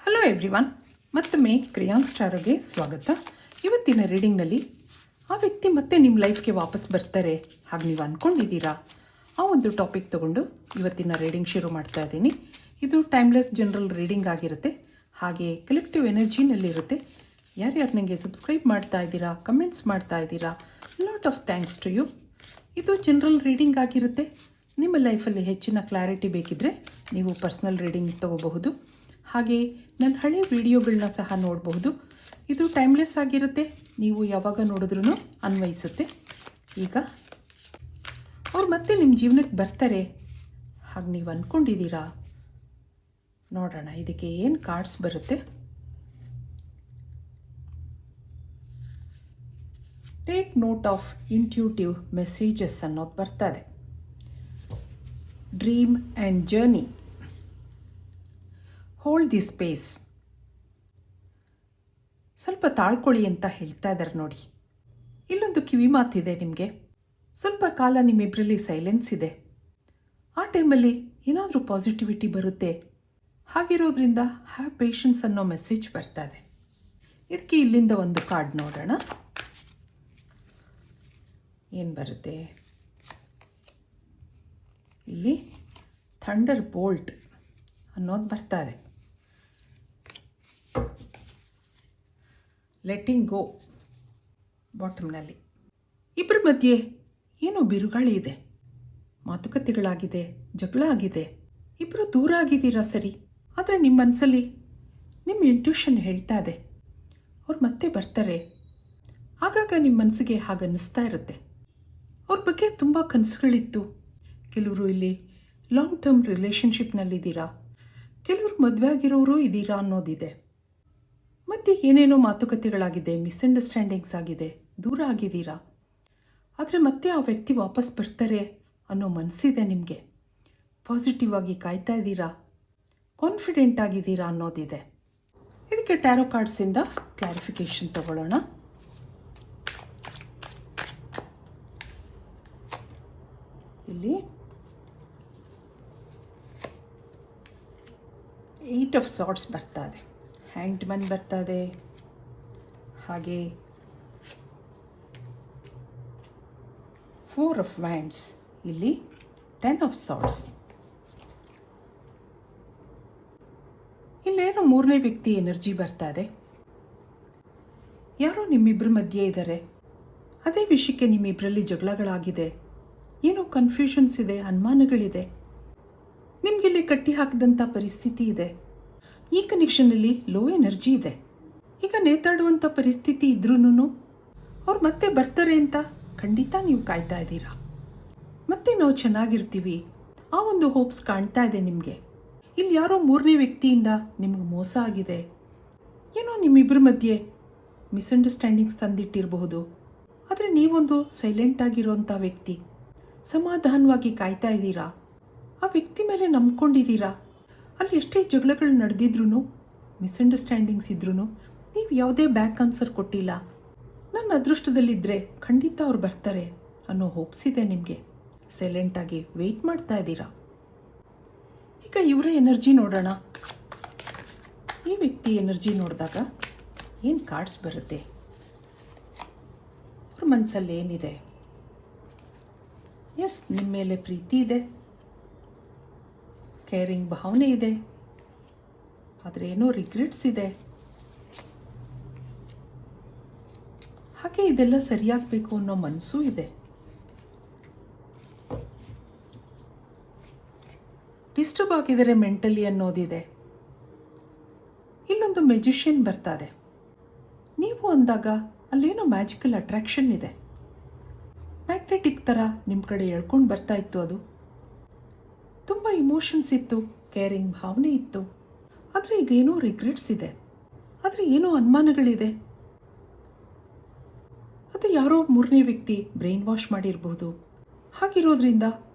Hello everyone, ಮತ್ತೊಮ್ಮೆ ಕ್ರಿಯಾನ್ ಸ್ಟಾರ್ಗೆ ಸ್ವಾಗತ. ಇವತ್ತಿನ ರೀಡಿಂಗ್ನಲ್ಲಿ ಆ ವ್ಯಕ್ತಿ ಮತ್ತೆ ನಿಮ್ಮ ಲೈಫ್ಗೆ ವಾಪಸ್ ಬರ್ತಾರೆ ಹಾಗೆ ನೀವು ಅಂದ್ಕೊಂಡಿದ್ದೀರಾ? ಆ ಒಂದು ಟಾಪಿಕ್ ತೊಗೊಂಡು ಇವತ್ತಿನ ರೀಡಿಂಗ್ ಶುರು ಮಾಡ್ತಾ ಇದ್ದೀನಿ. ಇದು ಟೈಮ್ಲೆಸ್ ಜನರಲ್ ರೀಡಿಂಗ್ ಆಗಿರುತ್ತೆ, ಹಾಗೆ ಕಲೆಕ್ಟಿವ್ ಎನರ್ಜಿನಲ್ಲಿರುತ್ತೆ. ಯಾರ್ಯಾರು ನನಗೆ ಸಬ್ಸ್ಕ್ರೈಬ್ ಮಾಡ್ತಾ ಇದ್ದೀರಾ, ಕಮೆಂಟ್ಸ್ ಮಾಡ್ತಾ ಇದ್ದೀರಾ, lot of thanks to you. ಇದು ಜನರಲ್ ರೀಡಿಂಗ್ ಆಗಿರುತ್ತೆ. ನಿಮ್ಮ ಲೈಫಲ್ಲಿ ಹೆಚ್ಚಿನ ಕ್ಲಾರಿಟಿ ಬೇಕಿದ್ದರೆ ನೀವು ಪರ್ಸ್ನಲ್ ರೀಡಿಂಗ್ ತೊಗೋಬಹುದು. ಹಾಗೆ ನನ್ನ ಹಳೆ ವಿಡಿಯೋಗಳನ್ನ ಸಹ ನೋಡಬಹುದು. ಇದು ಟೈಮ್ಲೆಸ್ ಆಗಿರುತ್ತೆ, ನೀವು ಯಾವಾಗ ನೋಡಿದ್ರೂ ಅನ್ವಯಿಸುತ್ತೆ. ಈಗ ಅವ್ರು ಮತ್ತೆ ನಿಮ್ಮ ಜೀವನಕ್ಕೆ ಬರ್ತಾರೆ ಹಾಗೆ ನೀವು ಅಂದ್ಕೊಂಡಿದ್ದೀರಾ? ನೋಡೋಣ ಇದಕ್ಕೆ ಏನು ಕಾರ್ಡ್ಸ್ ಬರುತ್ತೆ. Take note of intuitive messages ಅನ್ನೋದು ಬರ್ತದೆ. Dream and journey. Hold the space. ಸ್ವಲ್ಪ ತಾಳ್ಕೊಳ್ಳಿ ಅಂತ ಹೇಳ್ತಾ ಇದ್ದಾರೆ ನೋಡಿ. ಇಲ್ಲೊಂದು ಕಿವಿ ಮಾತಿದೆ ನಿಮಗೆ. ಸ್ವಲ್ಪ ಕಾಲ ನಿಮ್ಮಿಬ್ಬರಲ್ಲಿ ಸೈಲೆನ್ಸ್ ಇದೆ. ಆ ಟೈಮಲ್ಲಿ ಏನಾದರೂ ಪಾಸಿಟಿವಿಟಿ ಬರುತ್ತೆ. ಹಾಗಿರೋದ್ರಿಂದ ಹ್ಯಾವ್ ಪೇಷನ್ಸ್ ಅನ್ನೋ ಮೆಸೇಜ್ ಬರ್ತಾ ಇದೆ. ಇದಕ್ಕೆ ಇಲ್ಲಿಂದ ಒಂದು ಕಾರ್ಡ್ ನೋಡೋಣ ಏನು ಬರುತ್ತೆ. ಇಲ್ಲಿ ಥಂಡರ್ ಬೋಲ್ಟ್ ಅನ್ನೋದು ಬರ್ತಾ ಇದೆ. ಲೆಟ್ಟಿಂಗ್ ಗೋ. ಬಾಟಮ್ನಲ್ಲಿ ಇಬ್ಬರ ಮಧ್ಯೆ ಏನೋ ಬಿರುಗಾಳಿ ಇದೆ, ಮಾತುಕತೆಗಳಾಗಿದೆ, ಜಗಳ ಆಗಿದೆ, ಇಬ್ಬರು ದೂರ ಆಗಿದ್ದೀರಾ ಸರಿ. ಆದರೆ ನಿಮ್ಮ ಮನಸ್ಸಲ್ಲಿ ನಿಮ್ಮ ಇಂಟ್ಯೂಷನ್ ಹೇಳ್ತಾ ಇದೆ ಅವ್ರು ಮತ್ತೆ ಬರ್ತಾರೆ. ಆಗಾಗ ನಿಮ್ಮ ಮನಸ್ಸಿಗೆ ಹಾಗನ್ನಿಸ್ತಾ ಇರುತ್ತೆ. ಅವ್ರ ಬಗ್ಗೆ ತುಂಬ ಕನಸುಗಳಿತ್ತು. ಕೆಲವರು ಇಲ್ಲಿ ಲಾಂಗ್ ಟರ್ಮ್ ರಿಲೇಷನ್ಶಿಪ್ನಲ್ಲಿದ್ದೀರಾ, ಕೆಲವರು ಮದುವೆ ಆಗಿರೋರು ಇದ್ದೀರಾ ಅನ್ನೋದಿದೆ. ಮತ್ತು ಏನೇನೋ ಮಾತುಕತೆಗಳಾಗಿದೆ, ಮಿಸ್ಅಂಡರ್ಸ್ಟ್ಯಾಂಡಿಂಗ್ಸ್ ಆಗಿದೆ, ದೂರ ಆಗಿದ್ದೀರಾ. ಆದರೆ ಮತ್ತೆ ಆ ವ್ಯಕ್ತಿ ವಾಪಸ್ ಬರ್ತಾರೆ ಅನ್ನೋ ಮನಸ್ಸಿದೆ ನಿಮಗೆ. ಪಾಸಿಟಿವ್ ಆಗಿ ಕಾಯ್ತಾ ಇದ್ದೀರಾ, ಕಾನ್ಫಿಡೆಂಟ್ ಆಗಿದ್ದೀರಾ ಅನ್ನೋದಿದೆ. ಇದಕ್ಕೆ ಟ್ಯಾರೋ ಕಾರ್ಡ್ಸಿಂದ ಕ್ಲಾರಿಫಿಕೇಷನ್ ತಗೊಳ್ಳೋಣ. ಇಲ್ಲಿ 8 ಆಫ್ ಸಾರ್ಟ್ಸ್ ಬರ್ತಾ ಇದೆ, ಹ್ಯಾಂಗ್ಡ್ ಮ್ಯಾನ್ ಬರ್ತಾ ಇದೆ, ಹಾಗೆ 4 ಆಫ್ ವ್ಯಾಂಡ್ಸ್, ಇಲ್ಲಿ 10 ಆಫ್ ಸಾರ್ಟ್ಸ್. ಇಲ್ಲೇನೋ ಮೂರನೇ ವ್ಯಕ್ತಿ ಎನರ್ಜಿ ಬರ್ತಾ ಇದೆ. ಯಾರೋ ನಿಮ್ಮಿಬ್ಬರ ಮಧ್ಯೆ ಇದ್ದಾರೆ. ಅದೇ ವಿಷಯಕ್ಕೆ ನಿಮ್ಮಿಬ್ಬರಲ್ಲಿ ಜಗಳಗಳಾಗಿದೆ, ಏನೋ ಕನ್ಫ್ಯೂಷನ್ಸ್ ಇದೆ, ಅನುಮಾನಗಳಿದೆ. ನಿಮಗಿಲ್ಲಿ ಕಟ್ಟಿ ಹಾಕಿದಂಥ ಪರಿಸ್ಥಿತಿ ಇದೆ. ಈ ಕನೆಕ್ಷನಲ್ಲಿ ಲೋ ಎನರ್ಜಿ ಇದೆ. ಈಗ ನೇತಾಡುವಂಥ ಪರಿಸ್ಥಿತಿ ಇದ್ರೂ ಅವ್ರು ಮತ್ತೆ ಬರ್ತಾರೆ ಅಂತ ಖಂಡಿತ ನೀವು ಕಾಯ್ತಾ ಇದ್ದೀರಾ. ಮತ್ತೆ ನಾವು ಚೆನ್ನಾಗಿರ್ತೀವಿ, ಆ ಒಂದು ಹೋಪ್ಸ್ ಕಾಣ್ತಾ ಇದೆ ನಿಮಗೆ. ಇಲ್ಲಿ ಯಾರೋ ಮೂರನೇ ವ್ಯಕ್ತಿಯಿಂದ ನಿಮಗೆ ಮೋಸ ಆಗಿದೆ, ಏನೋ ನಿಮ್ಮಿಬ್ಬರ ಮಧ್ಯೆ ಮಿಸ್ಅಂಡರ್ಸ್ಟ್ಯಾಂಡಿಂಗ್ಸ್ ತಂದಿಟ್ಟಿರಬಹುದು. ಆದರೆ ನೀವೊಂದು ಸೈಲೆಂಟ್ ಆಗಿರೋಂಥ ವ್ಯಕ್ತಿ, ಸಮಾಧಾನವಾಗಿ ಕಾಯ್ತಾ ಇದ್ದೀರಾ. ಆ ವ್ಯಕ್ತಿ ಮೇಲೆ ನಂಬ್ಕೊಂಡಿದ್ದೀರಾ. ಅಲ್ಲಿ ಎಷ್ಟೇ ಜಗಳಗಳು ನಡೆದಿದ್ರೂ, ಮಿಸ್ಅಂಡರ್ಸ್ಟ್ಯಾಂಡಿಂಗ್ಸ್ ಇದ್ರೂ ನೀವು ಯಾವುದೇ ಬ್ಯಾಕ್ ಆನ್ಸರ್ ಕೊಟ್ಟಿಲ್ಲ. ನನ್ನ ಅದೃಷ್ಟದಲ್ಲಿದ್ದರೆ ಖಂಡಿತ ಅವ್ರು ಬರ್ತಾರೆ ಅನ್ನೋ ಹೋಪ್ಸ್ ಇದೆ ನಿಮಗೆ. ಸೈಲೆಂಟಾಗಿ ವೆಯ್ಟ್ ಮಾಡ್ತಾ ಇದ್ದೀರಾ. ಈಗ ಇವರ ಎನರ್ಜಿ ನೋಡೋಣ. ಈ ವ್ಯಕ್ತಿ ಎನರ್ಜಿ ನೋಡಿದಾಗ ಏನು ಕಾರ್ಡ್ಸ್ ಬರುತ್ತೆ, ಅವ್ರ ಮನಸ್ಸಲ್ಲಿ ಏನಿದೆ? ಎಸ್, ನಿಮ್ಮ ಮೇಲೆ ಪ್ರೀತಿ ಇದೆ, ಕೇರಿಂಗ್ ಭಾವನೆ ಇದೆ, ಆದರೆ ಏನೋ ರಿಗ್ರೆಟ್ಸ್ ಇದೆ. ಹಾಗೆ ಇದೆಲ್ಲ ಸರಿಯಾಗಬೇಕು ಅನ್ನೋ ಮನಸ್ಸು ಇದೆ. ಡಿಸ್ಟರ್ಬ್ ಆಗಿದ್ದಾರೆ ಮೆಂಟಲಿ ಅನ್ನೋದಿದೆ. ಇಲ್ಲೊಂದು ಮೆಜಿಷಿಯನ್ ಬರ್ತಾದೆ. ನೀವು ಅಂದಾಗ ಅಲ್ಲೇನೋ ಮ್ಯಾಜಿಕಲ್ ಅಟ್ರಾಕ್ಷನ್ ಇದೆ. ಮ್ಯಾಗ್ನೆಟಿಕ್ ಥರ ನಿಮ್ಮ ಕಡೆ ಎಳ್ಕೊಂಡು ಬರ್ತಾ ಇತ್ತು. ಅದು ತುಂಬ ಇಮೋಷನ್ಸ್ ಇತ್ತು, ಕೇರಿಂಗ್ ಭಾವನೆ ಇತ್ತು. ಆದರೆ ಈಗ ಏನೋ ರಿಗ್ರೆಟ್ಸ್ ಇದೆ, ಆದರೆ ಏನೋ ಅನುಮಾನಗಳಿದೆ. ಅದು ಯಾರೋ ಮೂರನೇ ವ್ಯಕ್ತಿ ಬ್ರೈನ್ ವಾಶ್ ಮಾಡಿರಬಹುದು. ಹಾಗಿರೋದ್ರಿಂದ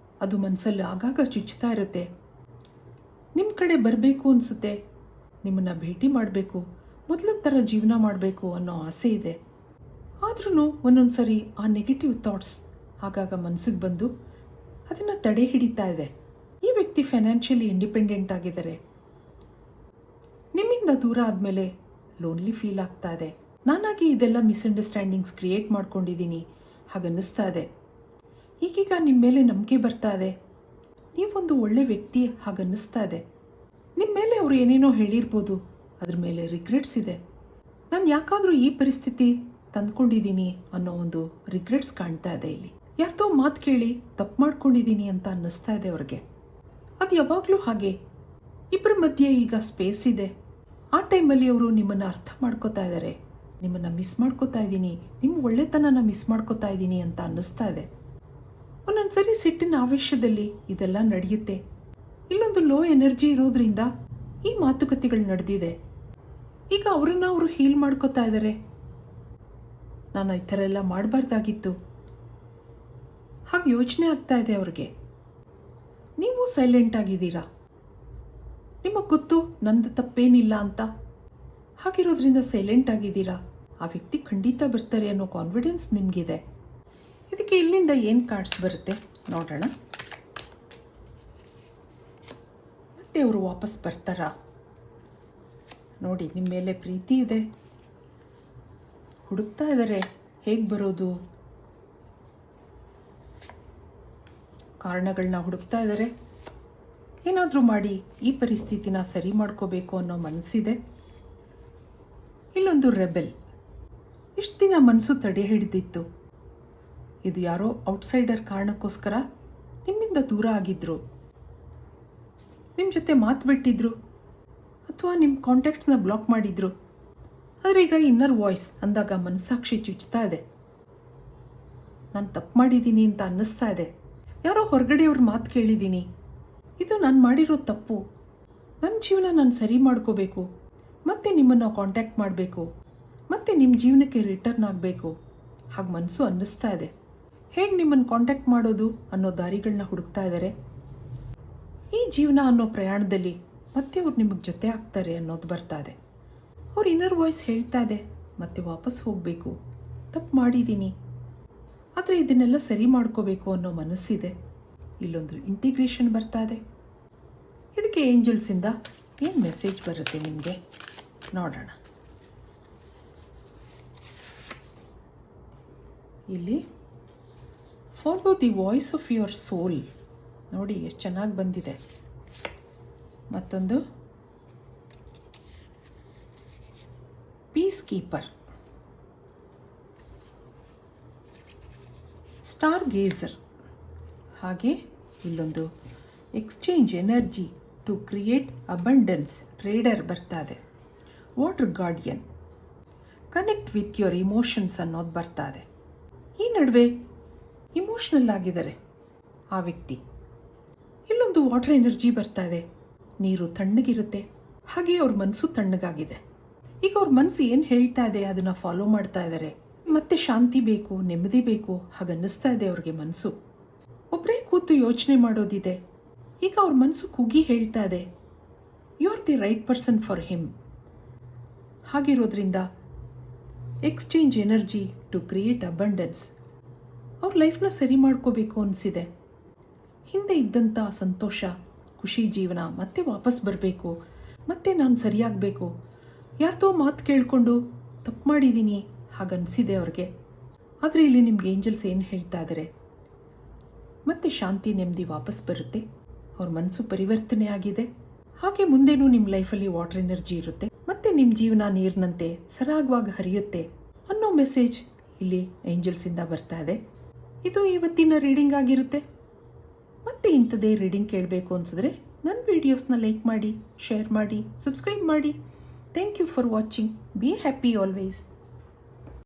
ಅದು ಮನಸ್ಸಲ್ಲಿ ಆಗಾಗ ಚುಚ್ಚುತ್ತಾ ಇರುತ್ತೆ. ನಿಮ್ಮ ಕಡೆ ಬರಬೇಕು ಅನಿಸುತ್ತೆ, ನಿಮ್ಮನ್ನು ಭೇಟಿ ಮಾಡಬೇಕು, ಮೊದಲಿನ ಥರ ಜೀವನ ಮಾಡಬೇಕು ಅನ್ನೋ ಆಸೆ ಇದೆ. ಆದ್ರೂ ಒಂದೊಂದು ಸರಿ ಆ ನೆಗೆಟಿವ್ ಥಾಟ್ಸ್ ಆಗಾಗ ಮನಸ್ಸಿಗೆ ಬಂದು ಅದನ್ನು ತಡೆ ಹಿಡಿತಾ ಇದೆ. ಈ ವ್ಯಕ್ತಿ ಫೈನಾನ್ಷಿಯಲಿ ಇಂಡಿಪೆಂಡೆಂಟ್ ಆಗಿದ್ದಾರೆ. ನಿಮ್ಮಿಂದ ದೂರ ಆದಮೇಲೆ ಲೋನ್ಲಿ ಫೀಲ್ ಆಗ್ತಾ ಇದೆ. ನಾನಾಗಿ ಇದೆಲ್ಲ ಮಿಸ್ಅಂಡರ್ಸ್ಟ್ಯಾಂಡಿಂಗ್ಸ್ ಕ್ರಿಯೇಟ್ ಮಾಡ್ಕೊಂಡಿದ್ದೀನಿ ಹಾಗನ್ನಿಸ್ತಾ ಇದೆ. ಈಗೀಗ ನಿಮ್ಮ ಮೇಲೆ ನಂಬಿಕೆ ಬರ್ತಾ ಇದೆ. ನೀವೊಂದು ಒಳ್ಳೆ ವ್ಯಕ್ತಿ ಹಾಗನ್ನಿಸ್ತಾ ಇದೆ. ನಿಮ್ಮ ಮೇಲೆ ಅವರು ಏನೇನೋ ಹೇಳಿರ್ಬೋದು, ಅದ್ರ ಮೇಲೆ ರಿಗ್ರೆಟ್ಸ್ ಇದೆ. ನಾನು ಯಾಕಾದರೂ ಈ ಪರಿಸ್ಥಿತಿ ತಂದ್ಕೊಂಡಿದ್ದೀನಿ ಅನ್ನೋ ಒಂದು ರಿಗ್ರೆಟ್ಸ್ ಕಾಣ್ತಾ ಇದೆ. ಇಲ್ಲಿ ಯಾರ್ದೋ ಮಾತು ಕೇಳಿ ತಪ್ಪು ಮಾಡ್ಕೊಂಡಿದ್ದೀನಿ ಅಂತ ಅನ್ನಿಸ್ತಾ ಇದೆ ಅವ್ರಿಗೆ. ಅದು ಯಾವಾಗಲೂ ಹಾಗೆ. ಇಬ್ಬರ ಮಧ್ಯೆ ಈಗ ಸ್ಪೇಸ್ ಇದೆ. ಆ ಟೈಮಲ್ಲಿ ಅವರು ನಿಮ್ಮನ್ನು ಅರ್ಥ ಮಾಡ್ಕೋತಾ ಇದ್ದಾರೆ. ನಿಮ್ಮನ್ನು ಮಿಸ್ ಮಾಡ್ಕೋತಾ ಇದ್ದೀನಿ, ನಿಮ್ಮ ಒಳ್ಳೆತನನ ಮಿಸ್ ಮಾಡ್ಕೋತಾ ಇದ್ದೀನಿ ಅಂತ ಅನ್ನಿಸ್ತಾ ಇದೆ. ಒಂದೊಂದು ಸರಿ ಸಿಟ್ಟಿನ ಆವೇಶದಲ್ಲಿ ಇದೆಲ್ಲ ನಡೆಯುತ್ತೆ. ಇಲ್ಲೊಂದು ಲೋ ಎನರ್ಜಿ ಇರೋದ್ರಿಂದ ಈ ಮಾತುಕತೆಗಳು ನಡೆದಿದೆ. ಈಗ ಅವರನ್ನು ಅವರು ಹೀಲ್ ಮಾಡ್ಕೋತಾ ಇದ್ದಾರೆ. ನಾನು ಈ ಥರ ಎಲ್ಲ ಮಾಡಬಾರ್ದಾಗಿತ್ತು ಹಾಗೆ ಯೋಚನೆ ಆಗ್ತಾ ಇದೆ ಅವ್ರಿಗೆ. ನೀವು ಸೈಲೆಂಟ್ ಆಗಿದ್ದೀರಾ. ನಿಮಗೆ ಗೊತ್ತು ನಂದು ತಪ್ಪೇನಿಲ್ಲ ಅಂತ. ಹಾಗಿರೋದ್ರಿಂದ ಸೈಲೆಂಟ್ ಆಗಿದ್ದೀರಾ. ಆ ವ್ಯಕ್ತಿ ಖಂಡಿತ ಬರ್ತಾರೆ ಅನ್ನೋ ಕಾನ್ಫಿಡೆನ್ಸ್ ನಿಮಗಿದೆ. ಇದಕ್ಕೆ ಇಲ್ಲಿಂದ ಏನು ಕಾರ್ಡ್ಸ್ ಬರುತ್ತೆ ನೋಡೋಣ. ಮತ್ತೆ ಅವರು ವಾಪಸ್ ಬರ್ತಾರಾ? ನೋಡಿ, ನಿಮ್ಮ ಮೇಲೆ ಪ್ರೀತಿ ಇದೆ, ಹುಡುಕ್ತಾ ಇದ್ದಾರೆ. ಹೇಗೆ ಬರೋದು? ಕಾರಣಗಳನ್ನ ಹುಡುಕ್ತಾ ಇದ್ದಾರೆ. ಏನಾದರೂ ಮಾಡಿ ಈ ಪರಿಸ್ಥಿತಿನ ಸರಿ ಮಾಡ್ಕೋಬೇಕು ಅನ್ನೋ ಮನಸ್ಸಿದೆ. ಇಲ್ಲೊಂದು ರೆಬೆಲ್. ಇಷ್ಟು ದಿನ ಮನಸ್ಸು ತಡೆ ಹಿಡಿದಿತ್ತು. ಇದು ಯಾರೋ ಔಟ್ಸೈಡರ್ ಕಾರಣಕ್ಕೋಸ್ಕರ ನಿಮ್ಮಿಂದ ದೂರ ಆಗಿದ್ರು, ನಿಮ್ಮ ಜೊತೆ ಮಾತು ಬಿಟ್ಟಿದ್ರು, ಅಥವಾ ನಿಮ್ಮ ಕಾಂಟ್ಯಾಕ್ಟ್ಸ್ನ ಬ್ಲಾಕ್ ಮಾಡಿದ್ರು. ಆದರೆ ಈಗ ಇನ್ನರ್ ವಾಯ್ಸ್ ಅಂದಾಗ ಮನಸ್ಸಾಕ್ಷಿ ಚುಚ್ತಾ ಇದೆ. ನಾನು ತಪ್ಪು ಮಾಡಿದ್ದೀನಿ ಅಂತ ಅನ್ನಿಸ್ತಾ ಇದೆ. ಯಾರೋ ಹೊರಗಡೆಯವ್ರ ಮಾತು ಕೇಳಿದ್ದೀನಿ. ಇದು ನಾನು ಮಾಡಿರೋ ತಪ್ಪು. ನನ್ನ ಜೀವನ ನಾನು ಸರಿ ಮಾಡ್ಕೋಬೇಕು, ಮತ್ತೆ ನಿಮ್ಮನ್ನು ಕಾಂಟ್ಯಾಕ್ಟ್ ಮಾಡಬೇಕು, ಮತ್ತೆ ನಿಮ್ಮ ಜೀವನಕ್ಕೆ ರಿಟರ್ನ್ ಆಗಬೇಕು ಹಾಗೆ ಮನಸ್ಸು ಅನ್ನಿಸ್ತಾ ಇದೆ. ಹೇಗೆ ನಿಮ್ಮನ್ನು ಕಾಂಟ್ಯಾಕ್ಟ್ ಮಾಡೋದು ಅನ್ನೋ ದಾರಿಗಳನ್ನ ಹುಡುಕ್ತಾ ಇದ್ದಾರೆ. ಈ ಜೀವನ ಅನ್ನೋ ಪ್ರಯಾಣದಲ್ಲಿ ಮತ್ತೆ ಅವ್ರು ನಿಮಗೆ ಜೊತೆ ಆಗ್ತಾರೆ ಅನ್ನೋದು ಬರ್ತಾ ಇದೆ. ಅವ್ರ ಇನ್ನರ್ ವಾಯ್ಸ್ ಹೇಳ್ತಾ ಇದೆ ಮತ್ತೆ ವಾಪಸ್ ಹೋಗಬೇಕು, ತಪ್ಪು ಮಾಡಿದ್ದೀನಿ, ಆದರೆ ಇದನ್ನೆಲ್ಲ ಸರಿ ಮಾಡ್ಕೋಬೇಕು ಅನ್ನೋ ಮನಸ್ಸಿದೆ. ಇಲ್ಲೊಂದು ಇಂಟಿಗ್ರೇಷನ್ ಬರ್ತಾ ಇದೆ. ಇದಕ್ಕೆ ಏಂಜಲ್ಸಿಂದ ಏನು ಮೆಸೇಜ್ ಬರುತ್ತೆ ನಿಮಗೆ ನೋಡೋಣ. ಇಲ್ಲಿ follow the voice of your soul. ನೋಡಿ ಎಷ್ಟು ಚೆನ್ನಾಗಿ ಬಂದಿದೆ. ಮತ್ತೊಂದು ಪೀಸ್ ಕೀಪರ್, ಸ್ಟಾರ್ ಗೇಸರ್, ಹಾಗೆ ಇಲ್ಲೊಂದು exchange energy to create abundance trader ಬರ್ತಾ ಇದೆ. Water guardian, connect with your emotions ಅನ್ನೋದು ಬರ್ತಾ ಇದೆ. ಈ ನಡುವೆ ಇಮೋಷ್ನಲ್ ಆಗಿದ್ದಾರೆ ಆ ವ್ಯಕ್ತಿ. ಇಲ್ಲೊಂದು ವಾಟರ್ ಎನರ್ಜಿ ಬರ್ತಾ ಇದೆ. ನೀರು ತಣ್ಣಗಿರುತ್ತೆ, ಹಾಗೆ ಅವ್ರ ಮನಸ್ಸು ತಣ್ಣಗಾಗಿದೆ. ಈಗ ಅವ್ರ ಮನಸ್ಸು ಏನು ಹೇಳ್ತಾ ಇದೆ ಅದನ್ನು ಫಾಲೋ ಮಾಡ್ತಾ ಇದ್ದಾರೆ. ಮತ್ತೆ ಶಾಂತಿ ಬೇಕು, ನೆಮ್ಮದಿ ಬೇಕು ಹಾಗನ್ನಿಸ್ತಾ ಇದೆ ಅವ್ರಿಗೆ ಮನಸ್ಸು. ಒಬ್ಬರೇ ಕೂತು ಯೋಚನೆ ಮಾಡೋದಿದೆ. ಈಗ ಅವ್ರ ಮನಸ್ಸು ಕೂಗಿ ಹೇಳ್ತಾ ಇದೆ, you are the right person for him. ಹಾಗಿರೋದ್ರಿಂದ exchange energy to create abundance. ಅವ್ರ ಲೈಫ್ನ ಸರಿ ಮಾಡ್ಕೋಬೇಕು ಅನಿಸಿದೆ. ಹಿಂದೆ ಇದ್ದಂಥ ಸಂತೋಷ, ಖುಷಿ ಜೀವನ ಮತ್ತೆ ವಾಪಸ್ ಬರಬೇಕು, ಮತ್ತೆ ನಾನು ಸರಿಯಾಗಬೇಕು. ಯಾರ್ದೋ ಮಾತು ಕೇಳಿಕೊಂಡು ತಪ್ಪು ಮಾಡಿದ್ದೀನಿ ಹಾಗನ್ನಿಸಿದೆ ಅವ್ರಿಗೆ. ಆದರೆ ಇಲ್ಲಿ ನಿಮ್ಗೆ ಏಂಜಲ್ಸ್ ಏನು ಹೇಳ್ತಾ ಇದ್ದಾರೆ, ಮತ್ತೆ ಶಾಂತಿ ನೆಮ್ಮದಿ ವಾಪಸ್ ಬರುತ್ತೆ. ಅವ್ರ ಮನಸ್ಸು ಪರಿವರ್ತನೆ ಆಗಿದೆ. ಹಾಗೆ ಮುಂದೆನೂ ನಿಮ್ಮ ಲೈಫಲ್ಲಿ ವಾಟರ್ ಎನರ್ಜಿ ಇರುತ್ತೆ, ಮತ್ತೆ ನಿಮ್ಮ ಜೀವನ ನೀರಿನಂತೆ ಸರಾಗವಾಗಿ ಹರಿಯುತ್ತೆ ಅನ್ನೋ ಮೆಸೇಜ್ ಇಲ್ಲಿ ಏಂಜಲ್ಸಿಂದ ಬರ್ತಾ ಇದೆ. ಇದು ಇವತ್ತಿನ ರೀಡಿಂಗ್ ಆಗಿರುತ್ತೆ. ಮತ್ತೆ ಇಂಥದ್ದೇ ರೀಡಿಂಗ್ ಕೇಳಬೇಕು ಅನಿಸಿದ್ರೆ ನನ್ನ ವೀಡಿಯೋಸ್ನ ಲೈಕ್ ಮಾಡಿ, ಶೇರ್ ಮಾಡಿ, ಸಬ್ಸ್ಕ್ರೈಬ್ ಮಾಡಿ. Thank you for watching. Be happy always.